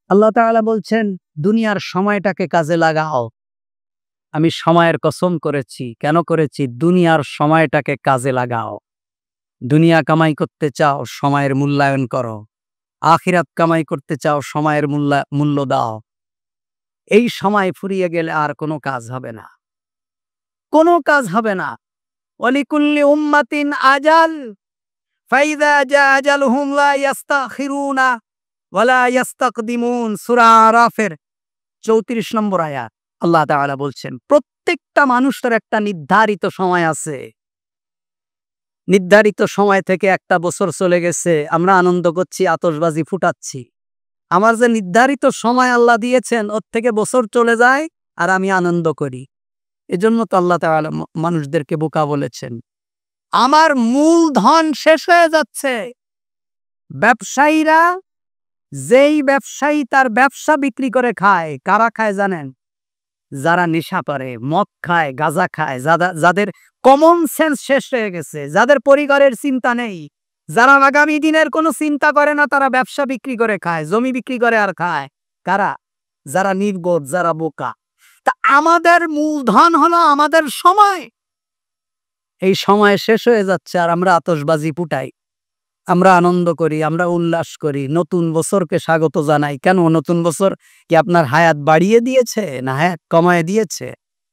আল্লাহ তাআলা বলছেন দুনিয়ার সময়টাকে কাজে লাগাও। আমি সময়ের কসম করেছি। কেন করেছি? দুনিয়ার সময়টাকে কাজে লাগাও। দুনিয়া কামাই করতে চাও, সময়ের মূল্যায়ন করো। আখিরাত কামাই করতে চাও, সময়ের মূল্য দাও। এই সময় ফুরিয়ে গেলে আর কোনো কাজ হবে না। কোনো কাজ হবে না। ওয়ালিকুল্লি উম্মাতিন আজাল ফাইযা জাআ আজালুহুম লা ইস্তাখিরুনা ওয়ালা ইস্তাকদিমুন। সূরা আরাফের ৩৪ নম্বর আয়াত। আল্লাহ তাআলা বলছেন প্রত্যেকটা মানুষের একটা নির্ধারিত সময় আছে। নির্ধারিত সময় থেকে একটা বছর চলে গেছে, আমরা আনন্দ করছি, আতশবাজি ফুটাচ্ছি। আমার যে নির্ধারিত সময় আল্লাহ দিয়েছেন, ওর থেকে বছর চলে যায় আর আমি আনন্দ করি। এজন্য তো আল্লাহ তাআলা মানুষদেরকে বোকা বলেছেন। আমার মূলধন শেষ হয়ে যাচ্ছে। ব্যবসায়ীরা, যেই ব্যবসায়ী তার ব্যবসা বিক্রি করে খায়, কারা খায় জানেন? যারা নেশা করে, মদ খায়, গাঁজা খায়, যাদের কমন সেন্স শেষ হয়ে গেছে, যাদের পরিবারের চিন্তা নেই, যারা আগামী দিনের কোনো চিন্তা করে না, তারা ব্যবসা বিক্রি করে খায়, জমি বিক্রি করে আর খায়। কারা? যারা নির্বোধ, যারা বোকা। তা আমাদের মূলধন হলো আমাদের সময়। এই সময় শেষ হয়ে যাচ্ছে আর আমরা আতশবাজি ফুটাই, আমরা আনন্দ করি, আমরা উল্লাস করি, নতুন বছরকে স্বাগত জানাই। কেন? নতুন বছর কি আপনার হায়াত বাড়িয়ে দিয়েছে না হায়াত কমায় দিয়েছে?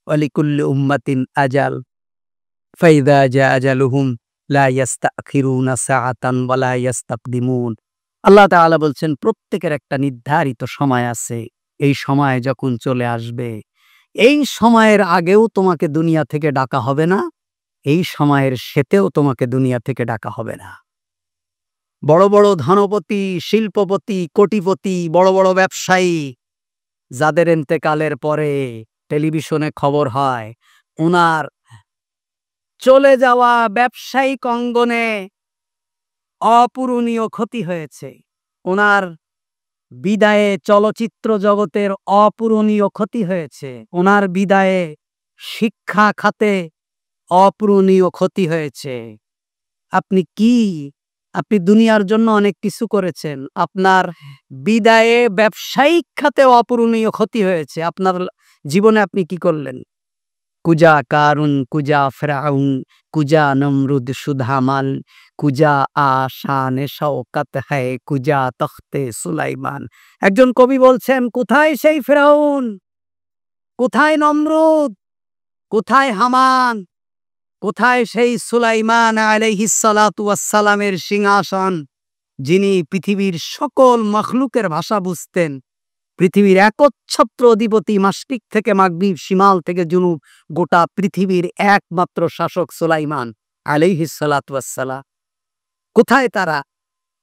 ওয়ালিকুল্লি উম্মাতিন আজাল ফাইযা জাআ আজালুহুম লা ইস্তাখিরুনা সাআতান ওয়ালা ইস্তাকদিমুন। আল্লাহ তাআলা বলছেন প্রত্যেকের একটা নির্ধারিত সময় আছে। এই সময় যখন চলে আসবে, এই সময়ের আগেও তোমাকে দুনিয়া থেকে ডাকা হবে না, এই সময়ের শেষেও তোমাকে দুনিয়া থেকে ডাকা হবে না। বড় বড় ধনপতি, শিল্পপতি, কোটিপতি, বড় বড় ব্যবসায়ী, যাদের ইন্তেকালের পরে টেলিভিশনে খবর হয় ওনার চলে যাওয়া ব্যবসায়িক অঙ্গনে অপূরণীয় ক্ষতি হয়েছে, ওনার বিদায়ে চলচ্চিত্র জগতের অপূরণীয় ক্ষতি হয়েছে, ওনার বিদায়ে শিক্ষা খাতে অপূরণীয় ক্ষতি হয়েছে। আপনি দুনিয়ার জন্য অনেক কিছু করেছেন, আপনার বিদায়ে ব্যবসায়িক খাতে অপূরণীয় ক্ষতি হয়েছে। আপনার জীবনে আপনি কি করলেন? কুজা কারুন, কুজা ফেরাউন, কুজা নমরুদ সুধামাল, কুজা আশানে শওকত হ্যায়, কুজা তখতে সুলাইমান। একজন কবি বলছেন, কোথায় সেই ফেরাউন, কোথায় নমরুদ, কোথায় হামান, কোথায় সেই সুলাইমান আলাইহিস সালাতু ওয়াস সালামের সিংহাসন, যিনি পৃথিবীর সকল মখলুকের ভাষা বুঝতেন, পৃথিবীর একচ্ছত্র অধিপতি, মাশরিক থেকে মাগরিব, শিমাল থেকে জুনুব, গোটা পৃথিবীর একমাত্র শাসক সুলাইমান আলাইহিস সালাতু ওয়াস সালাম। কোথায় তারা?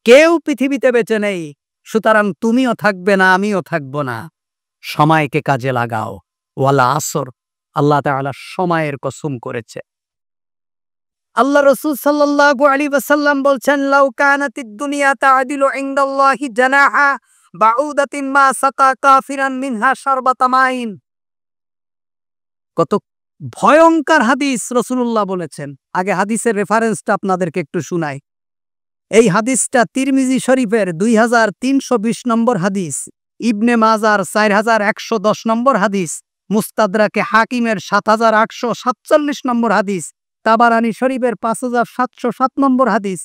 কেউ পৃথিবীতে বেঁচে নেই। সুতরাং তুমিও থাকবে না, আমিও থাকবো না। সময়কে কাজে লাগাও। ওয়ালা আসর, আল্লাহ তাআলা সময়ের কসম করেছে। আল্লাহ রাসূল সাল্লাল্লাহু আলাইহি ওয়াসাল্লাম বলছেন, লাউ কানাতিদ দুনিয়া তা'দিলু ইনদাল্লাহি জানাহা বাউদাতিন মা সাকা কাফিরান মিনহা শারবাতা মাইন। কত ভয়ঙ্কর হাদিস রাসূলুল্লাহ বলেছেন। আগে হাদিসের রেফারেন্সটা আপনাদেরকে একটু শুনাই। এই হাদিসটা তিরমিজি শরীফের 2320 নম্বর হাদিস, ইবনে মাজার 4110 নম্বর হাদিস, মুস্তাদরাকে হাকিমের 7847 নম্বর হাদিস, তাবারানী শরীফের 5707 নম্বর হাদিস,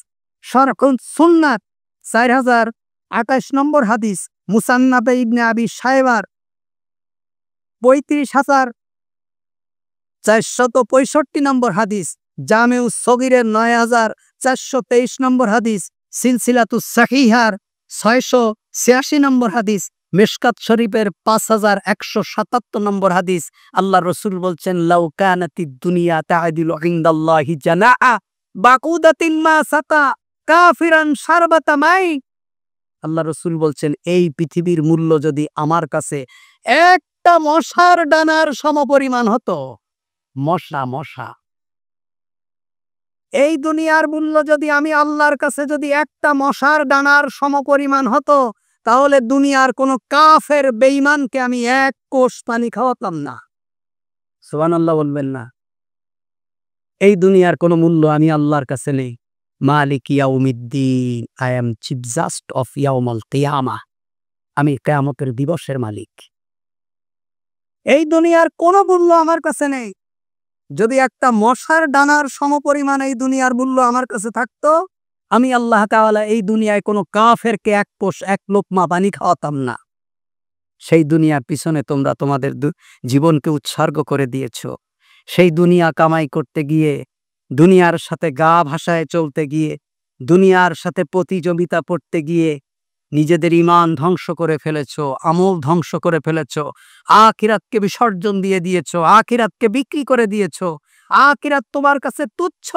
শরহুস সুন্নাত 4028 নম্বর হাদিস, মুসান্নাফে ইবনে আবি শায়বার 35465 নম্বর হাদিস, জামেউস সগীরের 9423 নম্বর হাদিস, সিলসিলাতুস সাহিহার 686 নম্বর হাদিস, মিশকাত শরীফের 5177 নম্বর হাদিস। আল্লাহ রাসূল বলছেন, লাউ কানাতিদ দুনিয়া তা'দিলু ইনদাল্লাহি জানাহা বাকুদাতিন মা সাকা কাফিরান শারবাতা মাই। আল্লাহ রাসূল বলছেন, এই পৃথিবীর মূল্য যদি আমার কাছে একটা মশার ডানার সমপরিমাণ হতো, মশা, এই দুনিয়ার মূল্য যদি আমি আল্লাহর কাছে যদি একটা মশার ডানার সমপরিমাণ হতো, তাহলে দুনিয়ার কোনো কাফের বেঈমানকে আমি এক কোষ পানি খাওয়াতাম না। সুবহানাল্লাহ বলবেন না? এই দুনিয়ার কোনো মূল্য আমি আল্লাহর কাছে নেই। মালিক ইয়াউমিদ্দিন, I am chief just of ইয়াউমুল কিয়ামাহ। আমি কিয়ামতের দিবসের মালিক। এই দুনিয়ার কোনো মূল্য আমার কাছে নেই। যদি একটা মশার ডানার সমপরিমাণ এই দুনিয়ার মূল্য আমার কাছে থাকতো, আমি আল্লাহ তাআলা এই দুনিয়ায় কোনো কাফেরকে এক লোকমা পানি খাওয়াতাম না। সেই দুনিয়ার পিছনে তোমরা তোমাদের জীবনকে উৎসর্গ করে দিয়েছ। সেই দুনিয়া কামাই করতে গিয়ে, দুনিয়ার সাথে গা ভাসায় চলতে গিয়ে, দুনিয়ার সাথে প্রতিযোগিতা করতে গিয়ে নিজেদের ঈমান ধ্বংস করে ফেলেছ, আমল ধ্বংস করে ফেলেছ, আখিরাতকে বিসর্জন দিয়ে দিয়েছ, আখিরাতকে বিক্রি করে দিয়েছ। আখিরাত তোমার কাছে তুচ্ছ,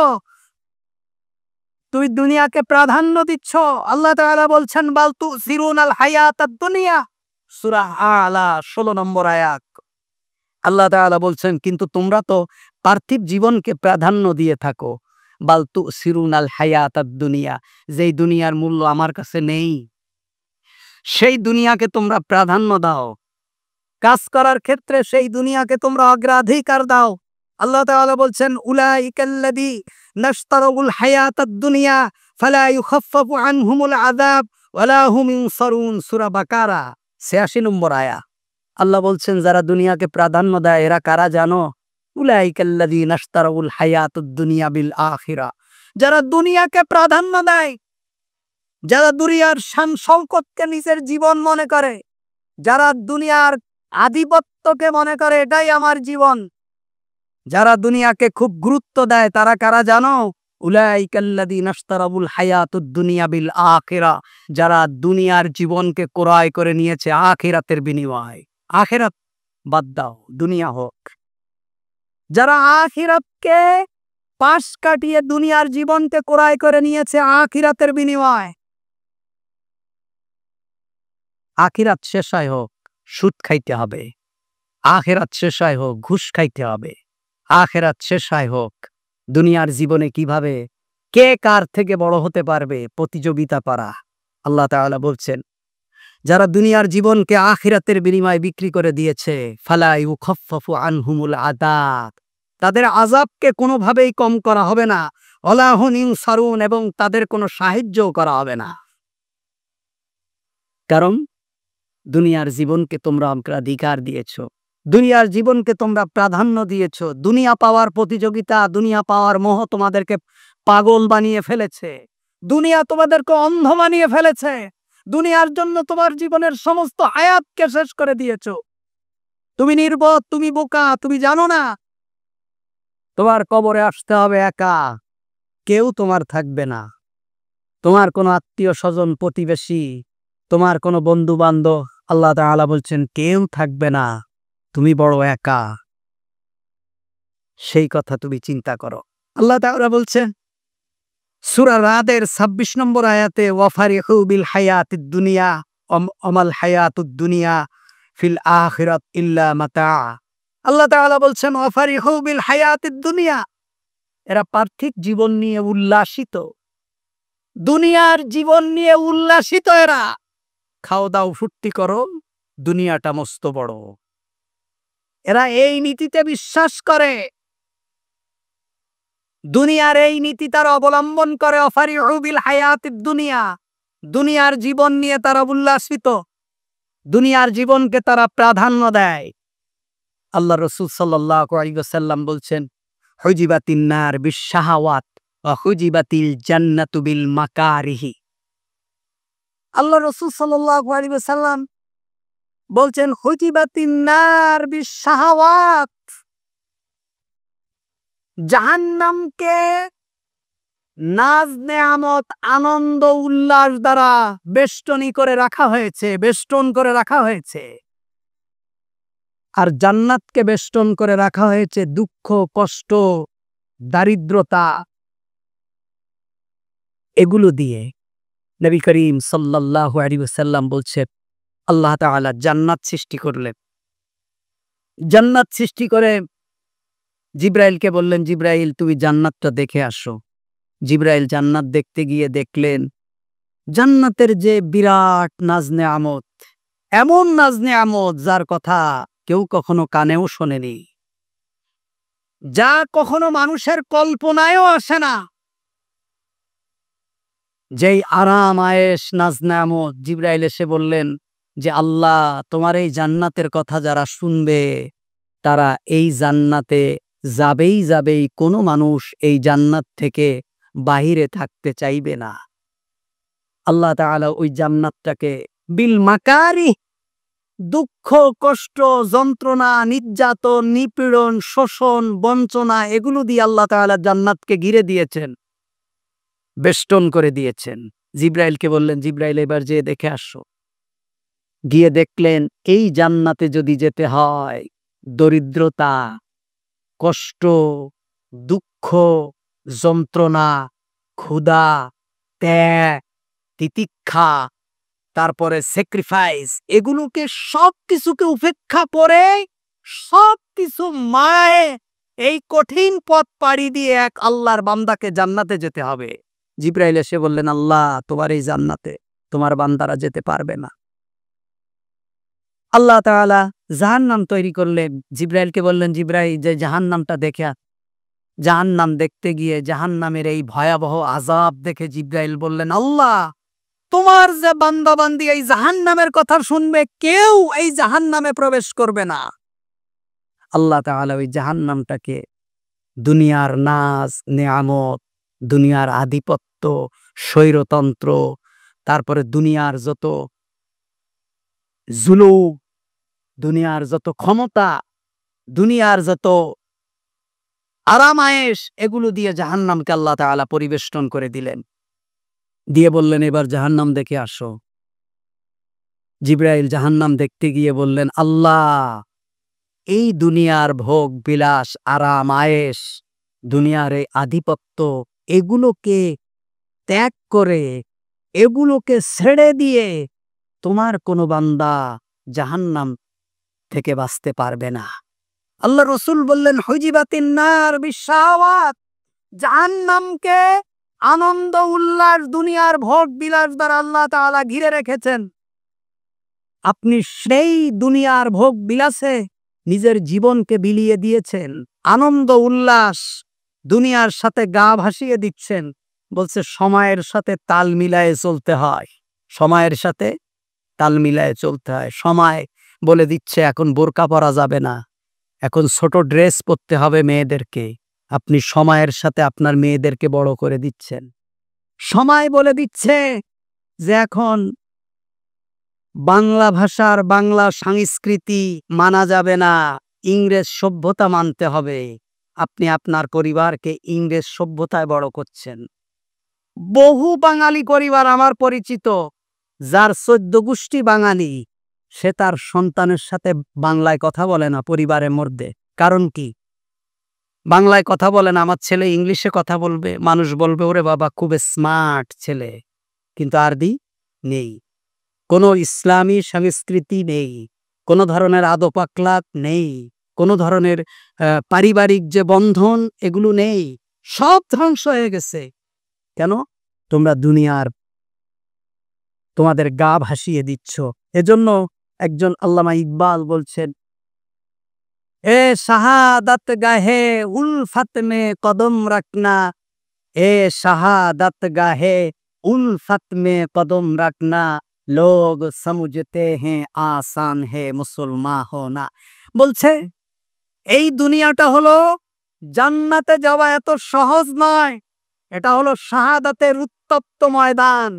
তুই দুনিয়াকে প্রাধান্য দিচ্ছ। আল্লাহ তাআলা বলছেন বাল তুসিরুনাল হায়াতাদ দুনিয়া, সূরা আলা 16 নম্বর আয়াত। আল্লাহ তাআলা বলছেন কিন্তু তোমরা তো পার্থিব জীবনকে প্রাধান্য দিয়ে থাকো। বাল তুসিরুনাল হায়াতাদ দুনিয়া, যেই দুনিয়ার মূল্য আমার কাছে নেই, সেই দুনিয়াকে তোমরা প্রাধান্য দাও। কাজ করার ক্ষেত্রে সেই দুনিয়াকে তোমরা অগ্রাধিকার দাও। আল্লাহ তাআলা বলছেন উলাইকাল্লাযী নাশতারাউল হায়াতাদ দুনিয়া ফালা ইউখাফফাফু আনহুমুল আযাব ওয়ালা হুম ইনসারুন, সূরা বাকারা ৮৬ নম্বর আয়াত। আল্লাহ বলছেন যারা দুনিয়াকে প্রাধান্য দেয় এরা কারা জানো? উলাইকাল্লাযী নাশতারাউল হায়াতুদ দুনিয়া বিল আখিরা, যারা দুনিয়াকে প্রাধান্য দেয়, যারা দুনিয়ার শান শওকতকে নিজের জীবন মনে করে, যারা দুনিয়ার আধিপত্যকে মনে করে এটাই আমার জীবন, যারা দুনিয়াকে খুব গুরুত্ব দেয়, তারা কারা জানো? উলাইকাল্লাযীনা ইশতারাউল হায়াতুদ দুনিয়া বিল আখিরা, যারা দুনিয়ার জীবনকে ক্রয় করে নিয়েছে আখিরাতের বিনিময়ে। আখিরাত বাদ দাও, দুনিয়া হোক। যারা আখিরাতকে পাশ কাটিয়ে দুনিয়ার জীবনকে ক্রয় করে নিয়েছে আখিরাতের বিনিময়ে, আখিরাত শেষ হয় হোক, সুদ খাইতে হবে। আখিরাত শেষ হয় হোক, ঘুষ খাইতে হবে। আখিরাত শেষ হয় হোক, দুনিয়ার জীবনে কিভাবে কে কার থেকে বড় হতে পারবে প্রতিযোগিতা করা। আল্লাহ তাআলা বলছেন যারা দুনিয়ার জীবনকে আখিরাতের বিনিময়ে বিক্রি করে দিয়েছে, ফালা ইউখাফফাফু আনহুমুল আযাব, তাদের আযাবকে কোনোভাবেই কম করা হবে না। ওয়ালা হুম ইনসারুন, এবং তাদের কোনো সাহায্যও করা হবে না। কারণ দুনিয়ার জীবনকে তোমরা অগ্রাধিকার দিয়েছ, দুনিয়ার জীবনকে তোমরা প্রাধান্য দিয়েছ। দুনিয়া পাওয়ার প্রতিযোগিতা, দুনিয়া পাওয়ার মোহ তোমাদেরকে পাগল বানিয়ে ফেলেছে, দুনিয়া তোমাদেরকে অন্ধ বানিয়ে ফেলেছে। দুনিয়ার জন্য তোমার জীবনের সমস্ত হায়াতকে শেষ করে দিয়েছ। তুমি নির্বোধ, তুমি বোকা, তুমি জানো না তোমার কবরে আসতে হবে একা, কেউ তোমার থাকবে না। তোমার কোনো আত্মীয় স্বজন, প্রতিবেশী, তোমার কোনো বন্ধু বান্ধব, আল্লাহ তাআলা বলছেন কেউ থাকবে না, তুমি বড় একা। সেই কথা তুমি চিন্তা করো। আল্লাহ তাআলা বলছেন সূরা রাদের ২৬ নম্বর আয়াতে ওয়াফারিহু বিল হায়াতিদ দুনিয়া ওমাল হায়াতুদ দুনিয়া ফিল আখিরাত ইল্লা মাতা। আল্লাহ তাআলা বলছেন ওয়াফারিহু বিল হায়াতিদ দুনিয়া, এরা পার্থিব জীবন নিয়ে উল্লাসিত, দুনিয়ার জীবন নিয়ে উল্লাসিত। এরা খাও দাও ফুর্তি করো, দুনিয়াটা মস্ত বড়। এরা এই নীতিতে বিশ্বাস করে, দুনিয়ার এই নীতি তারা অবলম্বন করে। ওয়াফারিহু বিল হায়াতিদ দুনিয়া, দুনিয়ার জীবন নিয়ে তারা উল্লাসিত, দুনিয়ার জীবনকে তারা প্রাধান্য দেয়। আল্লাহ রাসূল সাল্লাল্লাহু আলাইহি ওয়াসাল্লাম বলছেন হুজিবাতিন নার বিশ-শাহাওয়াত ওয়া হুজিবাতিল জান্নাতু বিল মাকারিহি। আল্লাহ রাসূল সাল্লাল্লাহু আলাইহি ওয়াসাল্লাম বলছেন হুজিবাতিন নার বিশ-শাহাওয়াত, জাহান্নামকে নাজ নেয়ামত, আনন্দ উল্লাস দ্বারা বেষ্টনী করে রাখা হয়েছে, বেষ্টন করে রাখা হয়েছে। আর জান্নাতকে বেষ্টন করে রাখা হয়েছে দুঃখ, কষ্ট, দারিদ্রতা, এগুলো দিয়ে। নবী করিম সাল্লাল্লাহু আলাইহি ওয়াসাল্লাম বলছেন আল্লাহ তাআলা জান্নাত সৃষ্টি করলেন। জান্নাত সৃষ্টি করে জিবরাইলকে বললেন, জিবরাইল তুমি জান্নাতটা দেখে আসো। জিবরাইল জান্নাত দেখতে গিয়ে দেখলেন জান্নাতের যে বিরাট নাজ নেয়ামত, এমন নাজ নেয়ামত যার কথা কেউ কখনো কানেও শোনেনি, যা কখনো মানুষের কল্পনায়ও আসে না। যেই আরাম আয়েশ নাজ নেয়ামত, জিবরাইল এসে বললেন যে আল্লাহ তোমার এই জান্নাতের কথা যারা শুনবে তারা এই জান্নাতে যাবেই, কোনো মানুষ এই জান্নাত থেকে বাহিরে থাকতে চাইবে না। আল্লাহ তাআলা ওই জান্নাতটাকে বিল মাকারি, দুঃখ, কষ্ট, যন্ত্রণা, নির্যাতন, নিপীড়ন, শোষণ, বঞ্চনা এগুলো দিয়ে আল্লাহ তাআলা জান্নাতকে ঘিরে দিয়েছেন, বেষ্টন করে দিয়েছেন। জিব্রাইলকে বললেন, জিব্রাইল এবার যেয়ে দেখে আসো। গিয়ে দেখলেন এই জান্নাতে যদি যেতে হয় দরিদ্রতা, কষ্ট, দুঃখ, যন্ত্রণা, ক্ষুধা, ত্যাগ, তিতিক্ষা, তারপরে স্যাক্রিফাইস, এগুলোকে সবকিছুকে উপেক্ষা করে সবকিছু মায়ে এই কঠিন পথ পাড়ি দিয়ে এক আল্লাহর বান্দাকে জান্নাতে যেতে হবে। জিব্রাইল এসে বললেন, আল্লাহ তোমার এই জান্নাতে তোমার বান্দারা যেতে পারবে না। আল্লাহ তাআলা জাহান্নাম তৈরি করলেন। জিব্রাইলকে বললেন, জিব্রাইল যে জাহান্নামটা দেখে। জাহান্নাম দেখতে গিয়ে জাহান্নামের এই ভয়াবহ আযাব দেখে জিব্রাইল বললেন, আল্লাহ তোমার যে বান্দা বান্দি এই জাহান্নামের কথা শুনবে কেউ এই জাহান্নামে প্রবেশ করবে না। আল্লাহ তাআলা ওই জাহান্নামটাকে দুনিয়ার নাজ নেয়ামত, দুনিয়ার আধিপত্য, স্বৈরতন্ত্র, তারপরে দুনিয়ার যত জুলুম, দুনিয়ার যত ক্ষমতা, দুনিয়ার যত আরামায়েশ, এগুলো দিয়ে জাহান্নামকে আল্লাহ তাআলা পরিবেষ্টন করে দিলেন। দিয়ে বললেন, এবার জাহান্নাম দেখে আসো। জিব্রাইল জাহান্নাম দেখতে গিয়ে বললেন, আল্লাহ এই দুনিয়ার ভোগ বিলাস, আরাম আয়েশ, দুনিয়ার এই আধিপত্য, এগুলোকে ত্যাগ করে, এগুলোকে ছেড়ে দিয়ে তোমার কোনো বান্দা জাহান্নাম থেকে বাঁচতে পারবে না। আল্লাহ রসুল বললেন, হুজিবাতিন নার বিশাওয়াত, জাহান্নামকে আনন্দ উল্লাস, দুনিয়ার ভোগ বিলাস দ্বারা আল্লাহ তাআলা ঘিরে রেখেছেন। আপনি সেই দুনিয়ার ভোগ বিলাসে নিজের জীবনকে বিলিয়ে দিয়েছেন, আনন্দ উল্লাস দুনিয়ার সাথে গা ভাসিয়ে দিচ্ছেন। বলছে সময়ের সাথে তাল মিলায়ে চলতে হয়, সময়ের সাথে তাল মিলায়ে চলতে হয়। সময় বলে দিচ্ছে এখন বোরকা পরা যাবে না, এখন ছোট ড্রেস পরতে হবে মেয়েদেরকে। আপনি সময়ের সাথে আপনার মেয়েদেরকে বড় করে দিচ্ছেন। সময় বলে দিচ্ছে যে এখন বাংলা ভাষার, বাংলা সংস্কৃতি মানা যাবে না, ইংরেজ সভ্যতা মানতে হবে। আপনি আপনার পরিবারকে ইংরেজ সভ্যতায় বড় করছেন। বহু বাঙালি পরিবার আমার পরিচিত, যার 14 গোষ্ঠী বাঙালি, সে তার সন্তানের সাথে বাংলায় কথা বলে না পরিবারের মধ্যে। কারণ কি? বাংলায় কথা বলে না, আমার ছেলে ইংলিশে কথা বলবে, মানুষ বলবে ওরে বাবা খুব স্মার্ট ছেলে। কিন্তু আরবি নেই, কোনো ইসলামী সংস্কৃতি নেই, কোনো ধরনের আদব আখলাক নেই, কোনো ধরনের পারিবারিক যে বন্ধন এগুলো নেই, সব ধ্বংস হয়ে গেছে। কেন? তোমরা দুনিয়ার তোমাদের গা ভাসিয়ে দিচ্ছ। এজন্য একজন আল্লামা ইকবাল বলছেন, এ শাহাদাত গাহে উলফত মে কদম রাখনা, এ শাহাদাত গাহে উলফত মে কদম রাখনা, লোগ সমঝতে হ্যাঁ আসান হে মুসলমান হোনা। বলছে এই দুনিয়াটা হলো জান্নাতে যাওয়া এত সহজ নয়, এটা হলো শাহাদাতের উত্তপ্ত ময়দান।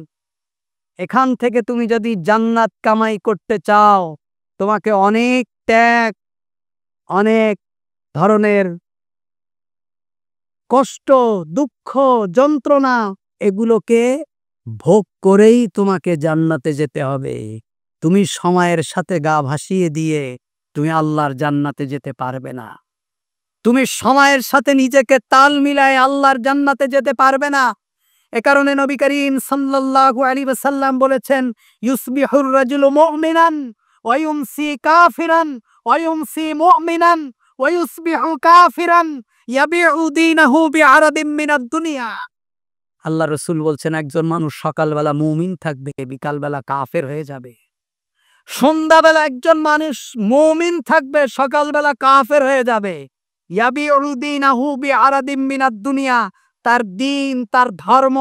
এখান থেকে তুমি যদি জান্নাত কামাই করতে চাও, তোমাকে অনেক ত্যাগ, অনেক ধরনের কষ্ট, দুঃখ, যন্ত্রণা এগুলোকে ভোগ করেই তোমাকে জান্নাতে যেতে হবে। তুমি সময়ের সাথে গা ভাসিয়ে দিয়ে তুমি আল্লাহর জান্নাতে যেতে পারবে না। তুমি সময়ের সাথে নিজেকে তাল মিলায় আল্লাহর জান্নাতে যেতে পারবে না। এ কারণে নবী করিম সাল্লাল্লাহু আলাইহি ওয়াসাল্লাম বলেছেন, ইউসবিহুর রাজুলু মুমিনান ওয়া ইউমসি কাফিরান ওয়া ইউমসি মুমিনান ওয়া ইউসবিহু কাফিরান ইয়াবিউ দীনাহু বিআরাদিন মিনাদ দুনিয়া। আল্লাহ রাসূল বলছেন, একজন মানুষ সকালবেলা মুমিন থাকবে, বিকালবেলা কাফের হয়ে যাবে। সন্ধ্যাবেলা একজন মানুষ মুমিন থাকবে, সকালবেলা কাফের হয়ে যাবে। ইয়াবিউ দীনাহু বিআরাদিন মিনাদ দুনিয়া, তার দিন, তার ধর্ম,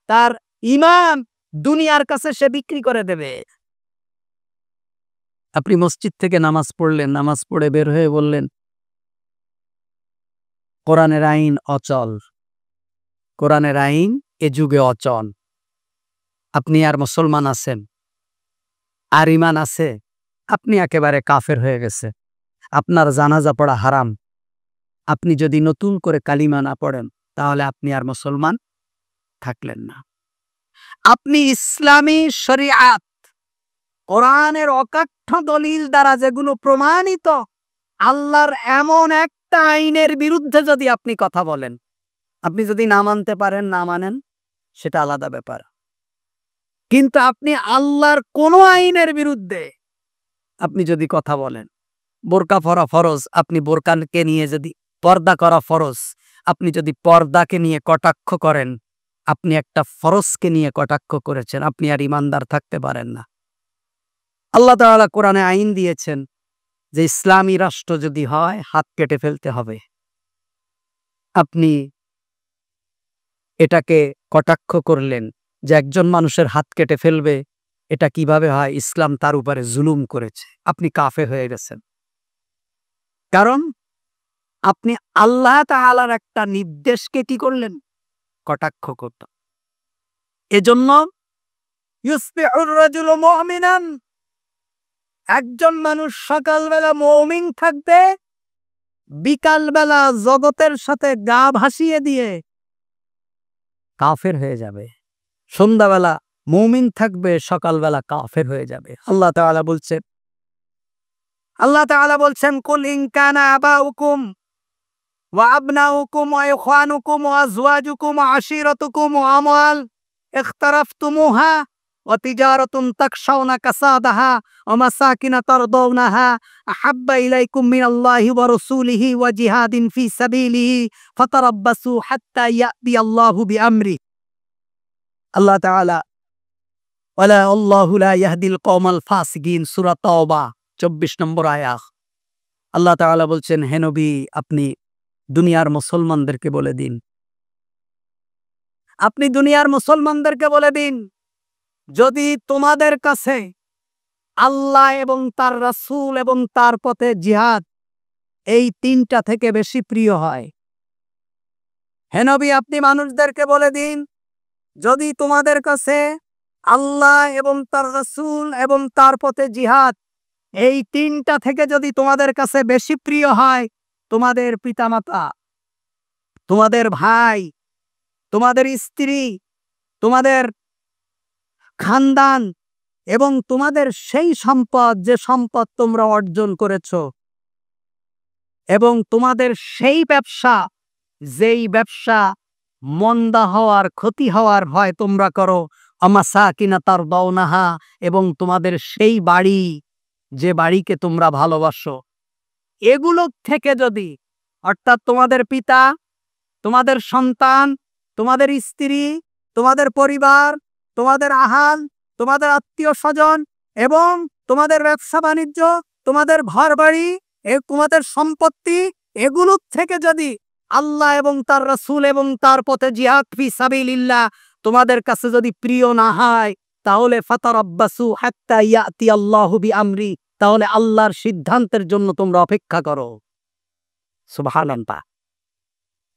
তার ঈমান দুনিয়ার কাছে সে বিক্রি করে দেবে। আপনি মসজিদ থেকে নামাজ পড়লেন, নামাজ পড়ে বের হয়ে বললেন কোরআনের আইন অচল, কোরআনের আইন এ যুগে অচল। আপনি আর মুসলমান আছেন, আর ইমান আছে, আপনি একেবারে কাফের হয়ে গেছে, আপনার জানাজা পড়া হারাম। আপনি যদি নতুন করে কালিমা না পড়েন তাহলে আপনি আর মুসলমান থাকলেন না। আপনি ইসলামী শরিয়াত কোরআনের অকাঠ্য দলিল দ্বারা যেগুলো প্রমাণিত আল্লাহর এমন একটা আইনের বিরুদ্ধে যদি আপনি কথা বলেন, আপনি যদি না মানতে পারেন, না মানেন, সেটা আলাদা ব্যাপার। কিন্তু আপনি আল্লাহর কোনো আইনের বিরুদ্ধে আপনি যদি কথা বলেন, বোরকা পরা ফরজ, আপনি বোরকাকে নিয়ে যদি পর্দা করা ফরজ, আপনি যদি পর্দাকে নিয়ে কটাক্ষ করেন, আপনি একটা ফরজকে নিয়ে কটাক্ষ করেছেন, আপনি আর ইমানদার থাকতে পারেন না। আল্লাহ তাআলা কোরআনে আইন দিয়েছেন যে ইসলামী রাষ্ট্র যদি হয় হাত কেটে ফেলতে হবে। আপনি এটাকে কটাক্ষ করলেন যে একজন মানুষের হাত কেটে ফেলবে, এটা কিভাবে হয়? ইসলাম তার উপরে জুলুম করেছে। আপনি কাফের হয়ে গেছেন, কারণ আপনি আল্লাহ তাআলার একটা নির্দেশকে কি করলেন? কটাক্ষ করত। এজন্য ইউসবিহুর রাজুলু মুমিনান, একজন মানুষ সকালবেলা মুমিন থাকবে, বিকালবেলা জগতের সাথে গা ভাসিয়ে দিয়ে কাফের হয়ে যাবে। সন্ধ্যাবেলা মুমিন থাকবে, সকালবেলা কাফের হয়ে যাবে। আল্লাহ তাআলা বলছেন কুল ইন কানা আবাউকুম ওয়া আবনাউকুম ওয়া ইখওয়ানুকুম ওয়া আজওয়াজুকুম ওয়া আশীরাতুকুম ওয়া আমওয়াল ইখতারাফতুমুহা ওয়া তিজারাতুন তাকশাউনা কাসাদাহা ওয়া মাসাকিনা তারদাউনাহা আহাব্বা ইলাইকুম মিনাল্লাহি ওয়া রাসূলিহি ওয়া জিহাদিন ফি সাবিলিহি ফাতারাব্বাসু হাত্তা ইয়াতিয়াল্লাহু বিআমরি। আল্লাহ তাআলা ওয়ালা আল্লাহু লা ইয়াহদিল কওমাল ফাসিকিন, সূরা তাওবা 24 নম্বর আয়াত। আল্লাহ তাআলা বলছেন, হে নবী, আপনি দুনিয়ার মুসলমানদেরকে বলে দিন, আপনি দুনিয়ার মুসলমানদেরকে বলে দিন, যদি তোমাদের কাছে আল্লাহ এবং তার রাসূল এবং তার পথে জিহাদ এই তিনটা থেকে বেশি প্রিয় হয়, হে নবী আপনি মানুষদেরকে বলে দিন, যদি তোমাদের কাছে আল্লাহ এবং তার রাসূল এবং তার পথে জিহাদ এই তিনটা থেকে যদি তোমাদের কাছে বেশি প্রিয় হয়, তোমাদের পিতামাতা, তোমাদের ভাই, তোমাদের স্ত্রী, তোমাদের খানদান এবং তোমাদের সেই সম্পদ যে সম্পদ তোমরা অর্জন করেছ, এবং তোমাদের সেই ব্যবসা যেই ব্যবসা মন্দা হওয়ার, ক্ষতি হওয়ার ভয় তোমরা করো, আমাসাকিনা তারদাউনাহা, এবং তোমাদের সেই বাড়ি যে বাড়িকে তোমরা ভালোবাসো, এগুলো থেকে যদি, অর্থাৎ তোমাদের পিতা, তোমাদের সন্তান, তোমাদের স্ত্রী, তোমাদের পরিবার, তোমাদের আহাল, তোমাদের আত্মীয় স্বজন এবং তোমাদের ব্যবসা বাণিজ্য, তোমাদের ঘর বাড়ি, তোমাদের সম্পত্তি, এগুলো থেকে যদি আল্লাহ এবং তার রাসূল এবং তার পথে জিহাদ ফি সাবিলিল্লাহ তোমাদের কাছে যদি প্রিয় না হয়, তাহলে ফাতারাব্বাসু হাত্তা ইয়াতিয়াল্লাহু বিআমরি, তাহলে আল্লাহর সিদ্ধান্তের জন্য তোমরা অপেক্ষা করো। সুবহানাল্লাহ।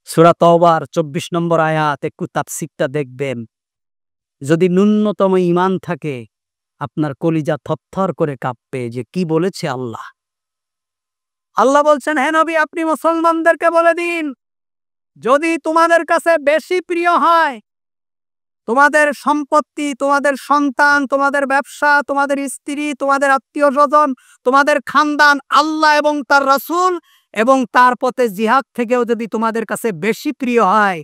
সূরা তাওবার 24 নম্বর আয়াত, একটু তাফসীরটা দেখবেন। যদি ন্যূনতম ঈমান থাকে, আপনার কলিজা থরথর করে কাঁপবে যে কি বলেছে আল্লাহ। আল্লাহ বলছেন, হে নবী আপনি মুসলমানদেরকে বলে দিন, যদি তোমাদের কাছে বেশি প্রিয় হয় তোমাদের সম্পত্তি, তোমাদের সন্তান, তোমাদের ব্যবসা, তোমাদের স্ত্রী, তোমাদের আত্মীয় স্বজন, তোমাদের খানদান, আল্লাহ এবং তার রাসূল এবং তার পথে জিহাদ থেকেও যদি তোমাদের কাছে বেশি প্রিয় হয়,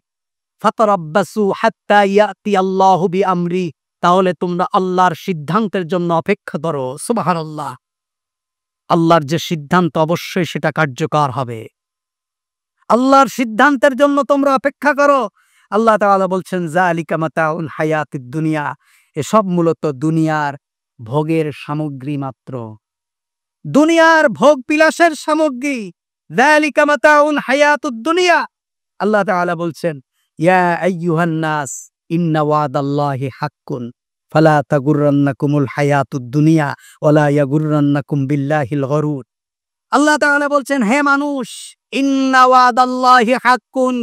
ফাতারাব্বাসু হাত্তা ইয়াতিয়াল্লাহু বিআমরি, তাহলে তোমরা আল্লাহর সিদ্ধান্তের জন্য অপেক্ষা করো। সুবহানাল্লাহ। আল্লাহর যে সিদ্ধান্ত অবশ্যই সেটা কার্যকর হবে। আল্লাহর সিদ্ধান্তের জন্য তোমরা অপেক্ষা করো। আল্লাহ তাআলা বলছেন, যালিকা মাতাউল হায়াতিদ দুনিয়া, এসব মূলত দুনিয়ার ভোগের সামগ্রী মাত্র, দুনিয়ার ভোগ বিলাসের সামগ্রী। যালিকা মাতাউল হায়াতুদ দুনিয়া। আল্লাহ তাআলা বলছেন, ইয়া আইয়ুহান নাস ইন্না ওয়াদাল্লাহি হাক্কুন, ফালা তাগুররান্নাকুমুল হায়াতুদ দুনিয়া ওয়ালা ইয়াগুররান্নাকুম বিল্লাহিল গরুর। আল্লাহ তাআলা বলছেন, হে মানুষ, ইন্না ওয়াদাল্লাহি হাক্কুন,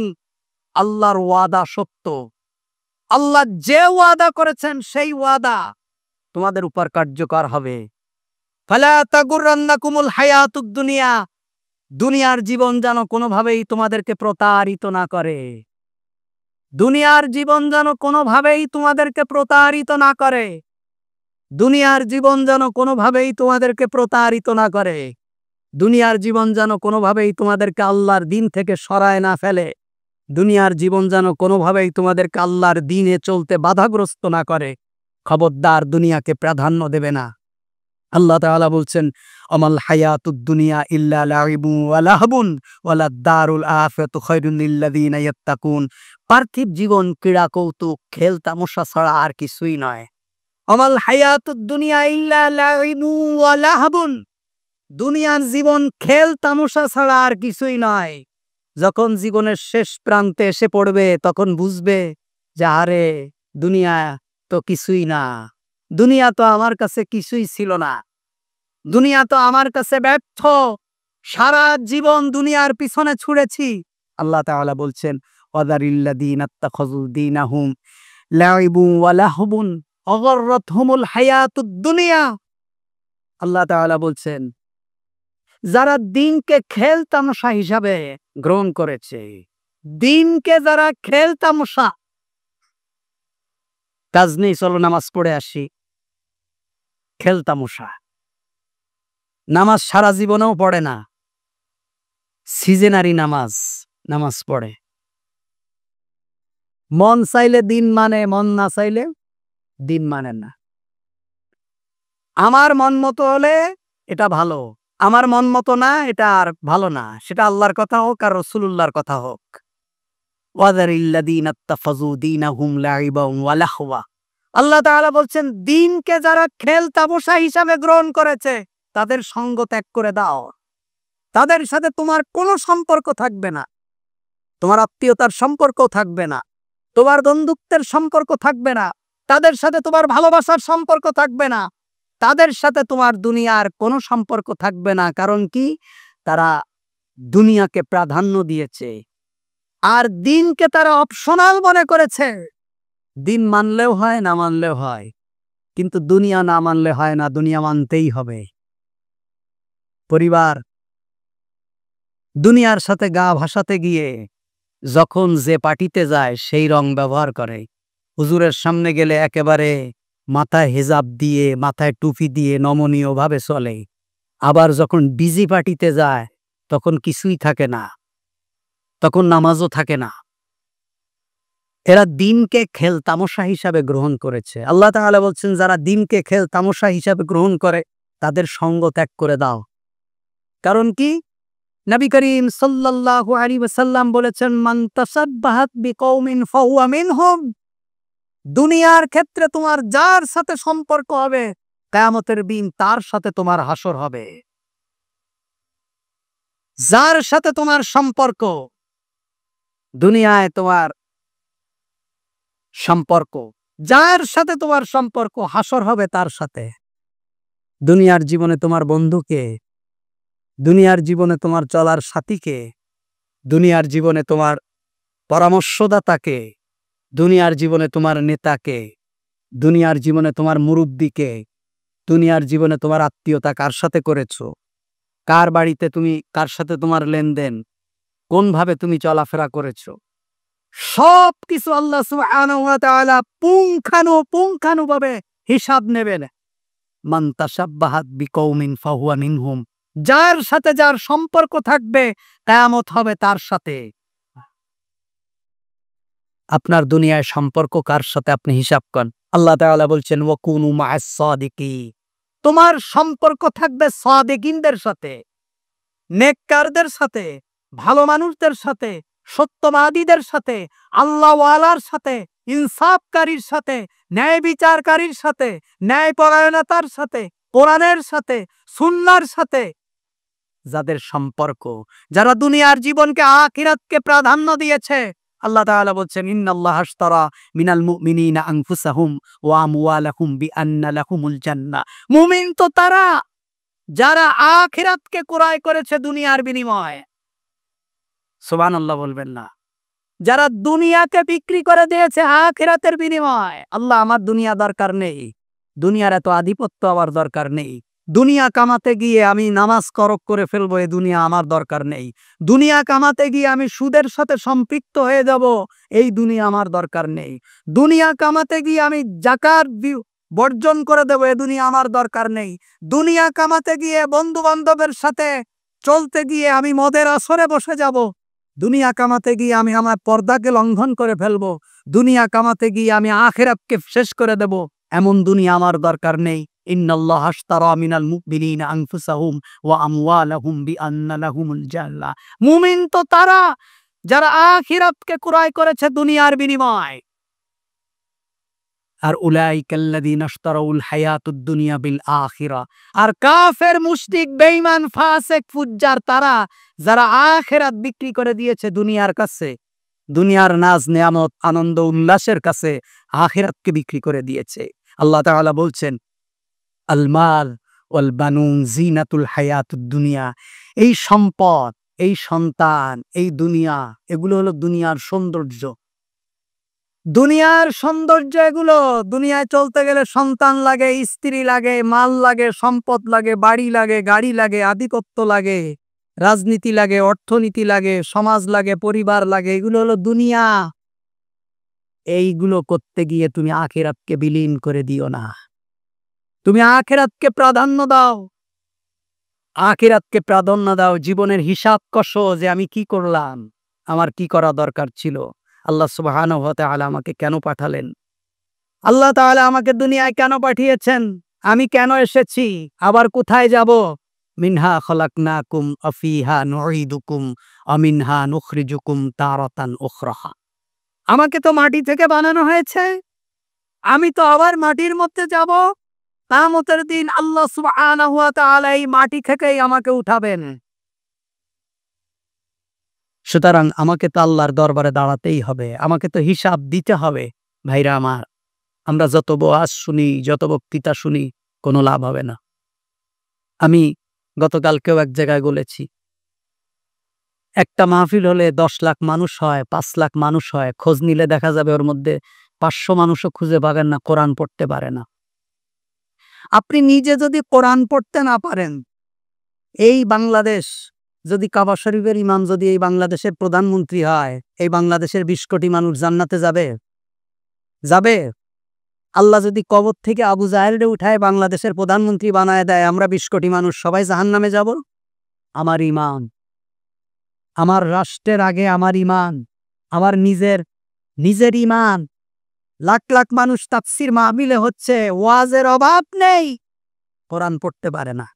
আল্লাহর ওয়াদা সত্য। আল্লাহ যে ওয়াদা করেছেন সেই ওয়াদা তোমাদের উপর কার্যকর হবে। ফালা তাগুররান্নাকুমুল হায়াতুদ দুনিয়া, দুনিয়ার জীবন যেন কোনোভাবেই তোমাদেরকে প্রতারিত না করে। দুনিয়ার জীবন যেন কোনোভাবেই তোমাদেরকে প্রতারিত না করে। দুনিয়ার জীবন যেন কোনোভাবেই তোমাদেরকে প্রতারিত না করে। দুনিয়ার জীবন যেন কোনোভাবেই তোমাদেরকে আল্লাহর দিন থেকে সরায় না ফেলে। দুনিয়ার জীবন যেন কোনোভাবেই তোমাদেরকে আল্লাহর দিনে চলতে বাধাগ্রস্ত না করে। খবরদার দুনিয়াকে প্রাধান্য দেবে না। আল্লাহ তাআলা বলছেন, আমাল হায়াতুদ দুনিয়া ইল্লা লাইবুন ওয়া লাহবুন ওয়ালাদ দারুল আখিরাতু খায়রুল লিল্লাযিনা ইয়াত্তাকুন। পার্থিব জীবন ক্রীড়া কৌতুক খেল তামাশা ছাড়া আর কিছুই নয়। আমাল হায়াতুদ দুনিয়া ইল্লা লাইবুন ওয়া লাহবুন, দুনিয়ার জীবন খেল তামাশা ছাড়া আর কিছুই নয়। যখন জীবনের শেষ প্রান্তে এসে পড়বে তখন বুঝবে যে আরে দুনিয়া তো কিছুই না, দুনিয়া তো আমার কাছে কিছুই ছিল না, দুনিয়া তো আমার কাছে ব্যর্থ, সারা জীবন দুনিয়ার পিছনে ছুড়েছি। আল্লাহ তাআলা বলছেন, ওয়াদারিল্লাযীনা ইত্তাখাযু দীনাহুম লাইবুন ওয়া লাহবুন ওয়া গাররাতহুমুল হায়াতুদ দুনিয়া। আল্লাহ তাআলা বলছেন, যারা দিনকে খেল তামাশা হিসাবে গ্রহণ করেছে, দিনকে যারা খেল তামাশা, কাজ নেই চলো নামাজ পড়ে আসি, খেল তামাশা। নামাজ সারা জীবনেও পড়ে না, সিজনারি নামাজ পড়ে। মন চাইলে দিন মানে, মন না চাইলে দিন মানে না। আমার মন মতো হলে এটা ভালো, আমার মন মতো না এটা আর ভালো না, সেটা আল্লাহর কথা হোক আর রাসূলুল্লাহর কথা হোক। ওয়াদারিল্লাযীনা ইত্তাখাযু দীনাহুম লাইবান ওয়া লাহওয়া। আল্লাহ তাআলা বলছেন, দিনকে যারা খেল তামাশা হিসাবে গ্রহণ করেছে তাদের সঙ্গ ত্যাগ করে দাও। তাদের সাথে তোমার কোনো সম্পর্ক থাকবে না, তোমার আত্মীয়তার সম্পর্ক থাকবে না, তোমার বন্ধুত্বের সম্পর্ক থাকবে না, তাদের সাথে তোমার ভালোবাসার সম্পর্ক থাকবে না, তাদের সাথে তোমার দুনিয়ার কোনো সম্পর্ক থাকবে না। কারণ কি? তারা দুনিয়াকে প্রাধান্য দিয়েছে আর দিনকে তারা অপশনাল মনে করেছে। দিন মানলেও হয়, না মানলেও হয়, কিন্তু দুনিয়া না মানলে হয় না, দুনিয়া মানতেই হবে। পরিবার দুনিয়ার সাথে গা ভাসাতে গিয়ে যখন যে পার্টিতে যায় সেই রং ব্যবহার করে। হুজুরের সামনে গেলে একেবারে মাথায় হিজাব দিয়ে, মাথায় টুপি দিয়ে নমনীয়ভাবে চলে। আবার যখন ডিজি পার্টিতে যায় তখন কিছুই থাকে না, তখন নামাজও থাকে না। এরা দিনকে খেল তামাশা হিসাবে গ্রহণ করেছে। আল্লাহ তাআলা বলছেন, যারা দিনকে খেল তামাশা হিসাবে গ্রহণ করে তাদের সঙ্গ ত্যাগ করে দাও। কারণ কি? নবী করিম সাল্লাল্লাহু আলাইহি ওয়াসাল্লাম বলেছেন, মান তাসাব্বাহাত বিকওমিন ফাহুয়া মিনহুম। দুনিয়ার ক্ষেত্রে তোমার যার সাথে সম্পর্ক হবে কিয়ামতের দিন তার সাথে তোমার হাসর হবে। যার সাথে তোমার সম্পর্ক, দুনিয়ায় তোমার সম্পর্ক, যার সাথে তোমার সম্পর্ক, হাসর হবে তার সাথে। দুনিয়ার জীবনে তোমার বন্ধুকে, দুনিয়ার জীবনে তোমার চলার সাথীকে, দুনিয়ার জীবনে তোমার পরামর্শদাতাকে, দুনিয়ার জীবনে তোমার নেতাকে, দুনিয়ার জীবনে তোমার মুরব্বিকে, দুনিয়ার জীবনে তোমার আত্মীয়তা কার সাথে করেছো, কার বাড়িতে তুমি, কার সাথে তোমার লেনদেন, কোনভাবে তুমি চলাফেরা করেছো, সব কিছু আল্লাহ সুবহানাহু ওয়া তাআলা পুঙ্খানুপুঙ্খানুভাবে হিসাব নেবেন। মান তাসাব্বাহাত বিকওমিন ফাহুয়া মিনহুম। যার সাথে যার সম্পর্ক থাকবে কিয়ামত হবে তার সাথে। আপনার দুনিয়ায় সম্পর্ক কার সাথে আপনি হিসাব করেন। আল্লাহ তাআলা বলছেন, ওয়াকুনু মা'আস সাদিকিন। তোমার সম্পর্ক থাকবে সাদিকিনদের সাথে, নেককারদের সাথে, ভালো মানুষদের সাথে, সত্যবাদীদের সাথে, আল্লাহওয়ালার সাথে, ইনসাফকারীর সাথে, ন্যায় বিচারকারীর সাথে, ন্যায়পরায়ণতার সাথে, কোরআনের সাথে, সুন্নাহর সাথে। যাদের সম্পর্ক, যারা দুনিয়ার জীবনকে আখিরাতকে প্রাধান্য দিয়েছে, আল্লাহ তাআলা বলছেন ইন্নাল্লাহা আশতারা মিনাল মুমিনিনা আনফুসাহুম ওয়া আমওয়ালাহুম বিআন্না লাহুমুল জান্নাহ। মুমিন তো তারা যারা আখিরাতকে ক্রয় করেছে দুনিয়ার বিনিময়ে। সুবহানাল্লাহ বলবেন না? যারা দুনিয়াকে বিক্রি করে দিয়েছে আখিরাতের বিনিময়ে। আল্লাহ আমার দুনিয়া দরকার নেই, দুনিয়ার এত আধিপত্য আমার দরকার নেই, দুনিয়া কামাতে গিয়ে আমি নামাজ করক করে ফেলবো, এই দুনিয়া আমার দরকার নেই, দুনিয়া কামাতে গিয়ে আমি সুদের সাথে সম্পৃক্ত হয়ে যাব, এই দুনিয়া আমার দরকার নেই, দুনিয়া কামাতে গিয়ে আমি যাকাত বর্জন করে দেবো, এই দুনিয়া আমার দরকার নেই, দুনিয়া কামাতে গিয়ে বন্ধু বান্ধবের সাথে চলতে গিয়ে আমি মদের আসরে বসে যাব, দুনিয়া কামাতে গিয়ে আমি আমার পর্দাকে লঙ্ঘন করে ফেলবো, দুনিয়া কামাতে গিয়ে আমি আখিরাতকে শেষ করে দেব, এমন দুনিয়া আমার দরকার নেই। ইন্নাল্লাহা আশতারা মিনাল মুমিনিনা আনফুসাহুম ওয়া আমওয়ালাহুম বিআন্না লাহুমুল জান্নাহ। মুমিন তো তারা যারা আখিরাতকে ক্রয় করেছে দুনিয়ার বিনিময়ে। আর উলাইকাল্লাযীনা ইশতারাউল হায়াতুদ দুনিয়া বিল আখিরা। আর কাফের, মুশরিক, বেঈমান, ফাসিক, ফুজ্জার তারা যারা আখিরাত বিক্রি করে দিয়েছে দুনিয়ার কাছে, দুনিয়ার নাজ নেয়ামত আনন্দ উল্লাসের কাছে আখিরাতকে বিক্রি করে দিয়েছে। আল্লাহ তাআলা বলছেন আল মাল ওয়াল বানুন জিনাতুল হায়াতুদ দুনিয়া। এই সম্পদ, এই সন্তান, এই দুনিয়া, এগুলো হলো দুনিয়ার সৌন্দর্য। দুনিয়ার সৌন্দর্য এগুলো। দুনিয়ায় চলতে গেলে সন্তান লাগে, স্ত্রী লাগে, মাল লাগে, সম্পদ লাগে, বাড়ি লাগে, গাড়ি লাগে, আধিপত্য লাগে, রাজনীতি লাগে, অর্থনীতি লাগে, সমাজ লাগে, পরিবার লাগে, এগুলো হলো দুনিয়া। এইগুলো করতে গিয়ে তুমি আখিরাতকে বিলীন করে দিও না। তুমি আখিরাতকে প্রাধান্য দাও, আখিরাতকে প্রাধান্য দাও। জীবনের হিসাব কষো যে আমি কি করলাম, আমার কি করা দরকার ছিল, আল্লাহ সুবহানাহু ওয়া তাআলা আমাকে কেন পাঠালেন, আল্লাহ তাআলা আমাকে দুনিয়ায় কেন পাঠিয়েছেন, আমি কেন এসেছি, আবার কোথায় যাব। মিনহা খলাকনাকুম ওয়া ফিহা নুঈদুকুম ওয়া মিনহা নুখরিজুকুম তারাতান উখরা। আমাকে তো মাটি থেকে বানানো হয়েছে, আমি তো আবার মাটির মধ্যে যাব। কিয়ামতের দিন আল্লাহ সুবহানাহু ওয়া তাআলা এই মাটি থেকেই আমাকে উঠাবেন। সুতরাং আমাকে তো আল্লাহর দরবারে দাঁড়াতেই হবে, আমাকে তো হিসাব দিতে হবে। ভাইরা আমার, আমরা যত ওয়াজ শুনি, যত বক্তৃতা শুনি, কোনো লাভ হবে না। আমি গতকালকেও এক জায়গায় বলেছি, একটা মাহফিল হলে 10 লাখ মানুষ হয়, 5 লাখ মানুষ হয়, খোঁজ নিলে দেখা যাবে ওর মধ্যে 500 মানুষও খুঁজে পাবেন না কোরআন পড়তে পারে না। আপনি নিজে যদি কোরআন পড়তে না পারেন, এই বাংলাদেশ যদি কাবা শরীফের ইমাম যদি এই বাংলাদেশের প্রধানমন্ত্রী হয়, এই বাংলাদেশের 20 কোটি মানুষ জান্নাতে যাবে? যাবে? আল্লাহ যদি কবর থেকে আবু জাহেলরে উঠায় বাংলাদেশের প্রধানমন্ত্রী বানায় দেয়, আমরা 20 কোটি মানুষ সবাই জাহান্নামে যাব? আমার ঈমান, আমার রাষ্ট্রের আগে আমার ঈমান, আমার নিজের ঈমান। লাখ লাখ মানুষ তাফসীর মাহফিলে হচ্ছে, ওয়াজের অভাব নেই, কোরআন পড়তে পারে না।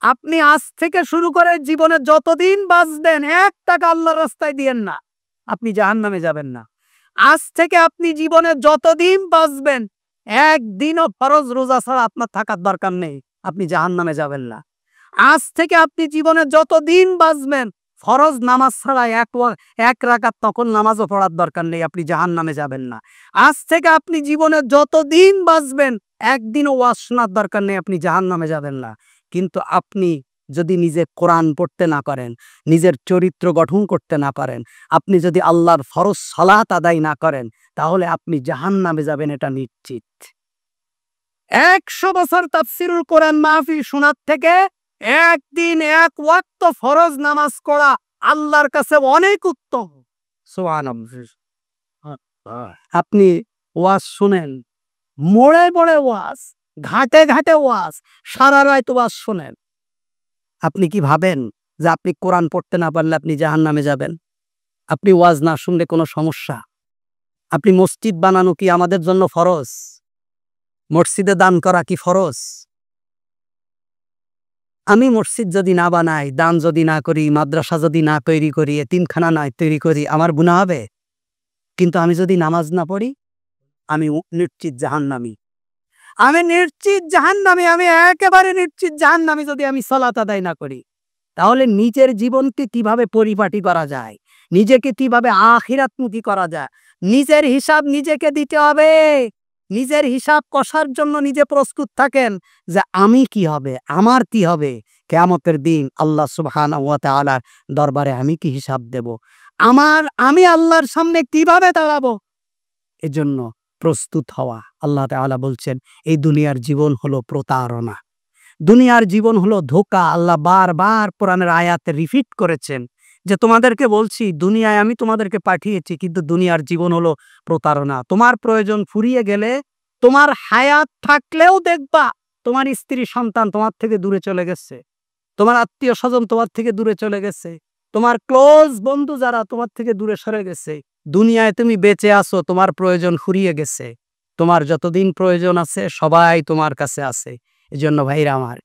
আপনি আজ থেকে শুরু করে জীবনে যতদিন বাঁচবেন 1 টাকা আল্লাহর রাস্তায় দিয়েন না, আপনি জাহান্নামে যাবেন না। আজ থেকে আপনি জীবনে যতদিন বাঁচবেন একদিনও ফরজ রোজা ছাড়া আপনার থাকার দরকার নেই, আপনি জাহান্নামে যাবেন না। আজ থেকে আপনি জীবনে যতদিন বাঁচবেন ফরজ নামাজ ছাড়া এক রাকাত তখন নামাজও পড়ার দরকার নেই, আপনি জাহান্নামে যাবেন না। আজ থেকে আপনি জীবনে যতদিন বাঁচবেন একদিনও ওয়াজ শোনার দরকার নেই, আপনি জাহান্নামে যাবেন না। কিন্তু আপনি যদি নিজে কোরআন পড়তে না পারেন, নিজের চরিত্র গঠন করতে না পারেন, আপনি যদি আল্লাহর ফরজ সালাত আদায় না করেন, তাহলে আপনি জাহান্নামে যাবেন, এটা নিশ্চিত। 100 বছর তাফসীরুল কোরআন মাহফিল শোনার থেকে একদিন 1 ওয়াক্ত ফরজ নামাজ পড়া আল্লাহর কাছে অনেক উত্তম। সুবহানাল্লাহ। আপনি ওয়াজ শুনেন, মোড়ে মোড়ে ওয়াজ, ঘাটে ঘাটে ওয়াজ, সারা রাত ওয়াজ শোনেন, আপনি কি ভাবেন যে আপনি কোরআন পড়তে না পারলে আপনি জাহান্নামে যাবেন? আপনি ওয়াজ না শুনলে কোনো সমস্যা? আপনি মসজিদ বানানো কি আমাদের জন্য ফরজ? মসজিদে দান করা কি ফরজ? আমি মসজিদ যদি না বানাই, দান যদি না করি, মাদ্রাসা যদি না তৈরি করি, এতিমখানা না তৈরি করি, আমার গুনাহ হবে? কিন্তু আমি যদি নামাজ না পড়ি, আমি নিশ্চিত জাহান্নামী। আমি নিশ্চিত জাহান্নামী, আমি একেবারে নিশ্চিত জাহান্নামী যদি আমি সালাত আদায় না করি। তাহলে নিজের জীবনকে কিভাবে পরিপাটি করা যায়, নিজেকে কিভাবে আখিরাতমুখী করা যায়। নিজের হিসাব নিজেকে দিতে হবে। নিজের হিসাব কষার জন্য নিজে প্রস্তুত থাকেন যে আমি কি হবে, আমার কি হবে। কিয়ামতের দিন আল্লাহ সুবহানাহু ওয়া তাআলার দরবারে আমি কি হিসাব দেব, আমি আল্লাহর সামনে কিভাবে দাঁড়াবো। এজন্য প্রস্তুত হওয়া। আল্লাহ তাআলা বলছেন এই দুনিয়ার জীবন হলো প্রতারণা, দুনিয়ার জীবন হলো ধোঁকা। আল্লাহ বারবার কোরআনের আয়াতে রিপিট করেছেন যে তোমাদেরকে বলছি দুনিয়ায় আমি তোমাদেরকে পাঠিয়েছি, কিন্তু দুনিয়ার জীবন হলো প্রতারণা। তোমার প্রয়োজন ফুরিয়ে গেলে, তোমার হায়াত থাকলেও দেখবা তোমার স্ত্রী সন্তান তোমার থেকে দূরে চলে গেছে, তোমার আত্মীয় স্বজন তোমার থেকে দূরে চলে গেছে, তোমার ক্লোজ বন্ধু যারা তোমার থেকে দূরে সরে গেছে। দুনিয়ায় তুমি বেঁচে আছো, তোমার প্রয়োজন ফুরিয়ে গেছে। তোমার যতদিন প্রয়োজন আছে সবাই তোমার কাছে আছে। এজন্য ভাইরা আমার,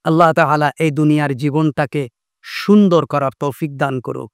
আল্লাহ তাআলা এই দুনিয়ার জীবনটাকে সুন্দর করার তৌফিক দান করুক।